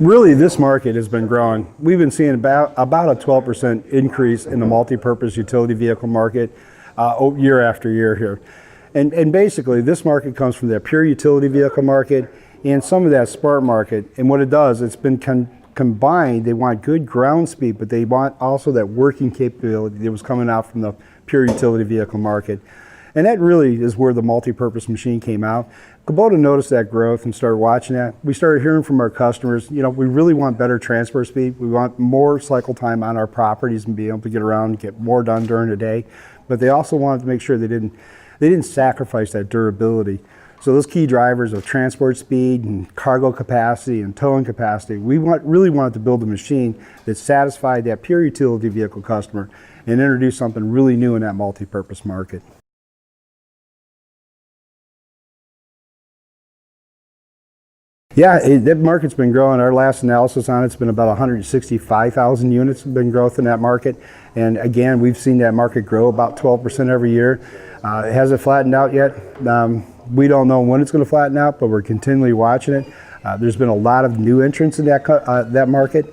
Really, this market has been growing. We've been seeing about a 12% increase in the multi-purpose utility vehicle market year after year here. And basically, this market comes from the pure utility vehicle market and some of that sport market. And what it does, it's been combined. They want good ground speed, but they want also that working capability that was coming out from the pure utility vehicle market. And that really is where the multi-purpose machine came out. Kubota noticed that growth and started watching that. We started hearing from our customers, you know, we really want better transfer speed. We want more cycle time on our properties and be able to get around and get more done during the day. But they also wanted to make sure they didn't sacrifice that durability. So those key drivers of transport speed and cargo capacity and towing capacity, we really wanted to build a machine that satisfied that pure utility vehicle customer and introduce something really new in that multi-purpose market. Yeah, that market's been growing. Our last analysis on it's been about 165,000 units have been growth in that market. And again, we've seen that market grow about 12% every year. It hasn't flattened out yet. We don't know when it's going to flatten out, but we're continually watching it. There's been a lot of new entrants in that market.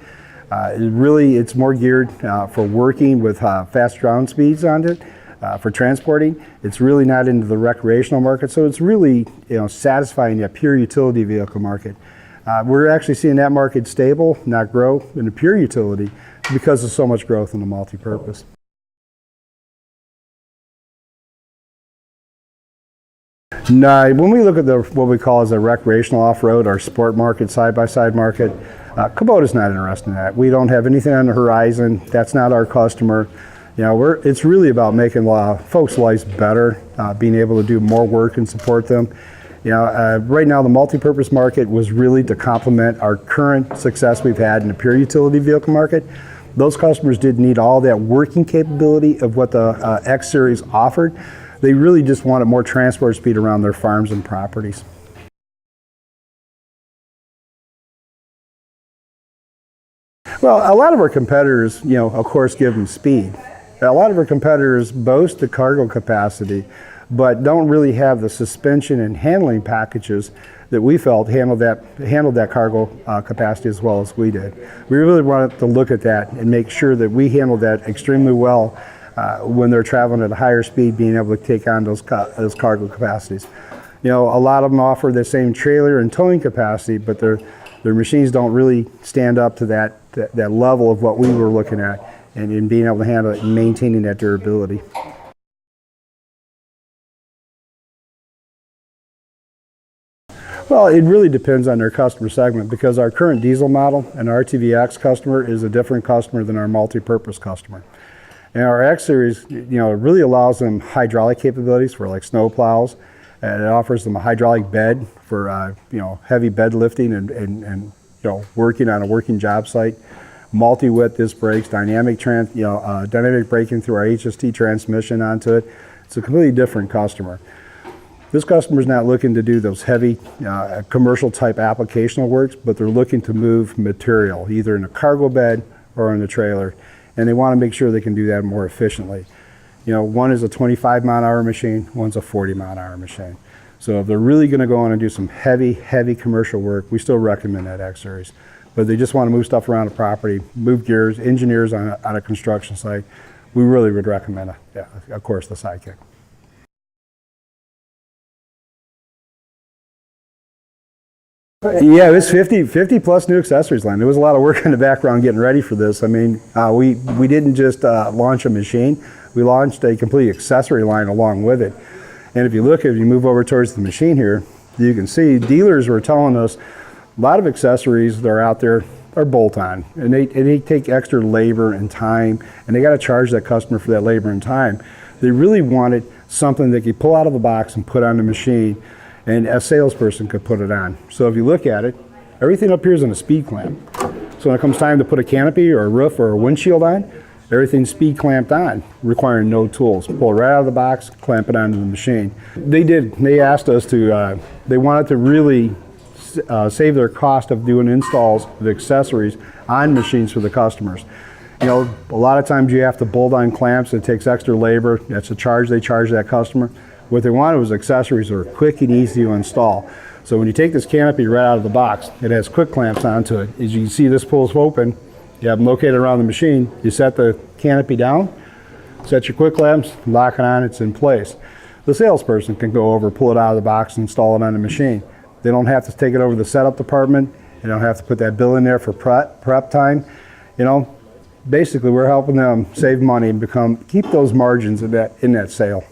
It's more geared for working with fast ground speeds on it. For transporting, it's really not into the recreational market, so it's really satisfying that pure utility vehicle market. We're actually seeing that market stable, not grow in the pure utility because of so much growth in the multi-purpose. No, when we look at what we call as a recreational off-road or sport market, side-by-side market, Kubota's not interested in that. We don't have anything on the horizon. That's not our customer. It's really about making folks' lives better, being able to do more work and support them. Right now the multi-purpose market was really to complement our current success we've had in the pure utility vehicle market. Those customers didn't need all that working capability of what the X Series offered. They really just wanted more transport speed around their farms and properties. Well, a lot of our competitors, of course, give them speed. A lot of our competitors boast the cargo capacity, but don't really have the suspension and handling packages that we felt handled that cargo capacity as well as we did. We really wanted to look at that and make sure that we handled that extremely well when they're traveling at a higher speed, being able to take on those cargo capacities. A lot of them offer the same trailer and towing capacity, but their machines don't really stand up to that level of what we were looking at. And in being able to handle it and maintaining that durability. Well, it really depends on their customer segment because our current diesel model and RTV-X customer is a different customer than our multi-purpose customer. And our X Series, it really allows them hydraulic capabilities for like snow plows. And it offers them a hydraulic bed for heavy bed lifting and working on a working job site. Multi-width disc brakes, dynamic braking through our HST transmission onto it. It's a completely different customer. This customer is not looking to do those heavy commercial type applicational works, but they're looking to move material either in a cargo bed or in the trailer, and they want to make sure they can do that more efficiently. One is a 25-mile-an-hour machine, one's a 40-mile-an-hour machine. So if they're really going to go on and do some heavy commercial work, we still recommend that X Series. But they just want to move stuff around the property, move gears, engineers on a construction site, we really would recommend, of course, the Sidekick. Yeah, it was 50 plus new accessories line. There was a lot of work in the background getting ready for this. I mean, we didn't just launch a machine, we launched a complete accessory line along with it. And if you move over towards the machine here, you can see dealers were telling us a lot of accessories that are out there are bolt-on, and they take extra labor and time, and they got to charge that customer for that labor and time. They really wanted something they could pull out of the box and put on the machine, and a salesperson could put it on. So if you look at it, everything up here is in a speed clamp. So when it comes time to put a canopy or a roof or a windshield on, everything's speed clamped on, requiring no tools. Pull it right out of the box, clamp it onto the machine. They asked us to, they wanted to really save their cost of doing installs of accessories on machines for the customers. You know, a lot of times you have to bolt on clamps. It takes extra labor. That's a charge they charge that customer. What they wanted was accessories that were quick and easy to install. So when you take this canopy right out of the box, it has quick clamps onto it. As you can see, this pulls open. You have them located around the machine. You set the canopy down, set your quick clamps, lock it on, it's in place. The salesperson can go over, pull it out of the box, and install it on the machine. They don't have to take it over to the setup department. They don't have to put that bill in there for prep time. You know, basically we're helping them save money and keep those margins in that sale.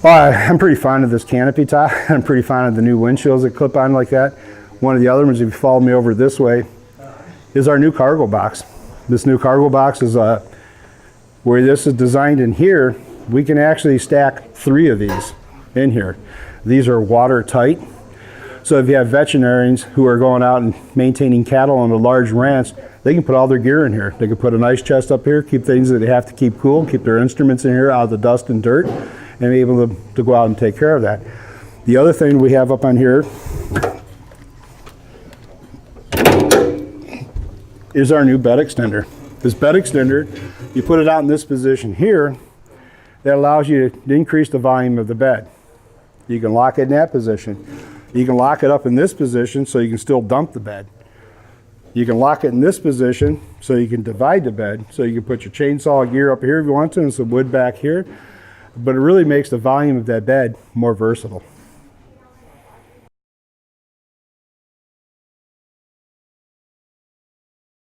Well, I'm pretty fond of this canopy top. I'm pretty fond of the new windshields that clip on like that. One of the other ones, if you follow me over this way, is our new cargo box. This new cargo box is where this is designed in here. We can actually stack 3 of these in here. These are watertight. So if you have veterinarians who are going out and maintaining cattle on a large ranch, they can put all their gear in here. They can put an ice chest up here, keep things that they have to keep cool, keep their instruments in here out of the dust and dirt, and be able to go out and take care of that. The other thing we have up on here is our new bed extender. This bed extender, you put it out in this position here, that allows you to increase the volume of the bed. You can lock it in that position. You can lock it up in this position so you can still dump the bed. You can lock it in this position so you can divide the bed, so you can put your chainsaw gear up here if you want to and some wood back here. But it really makes the volume of that bed more versatile.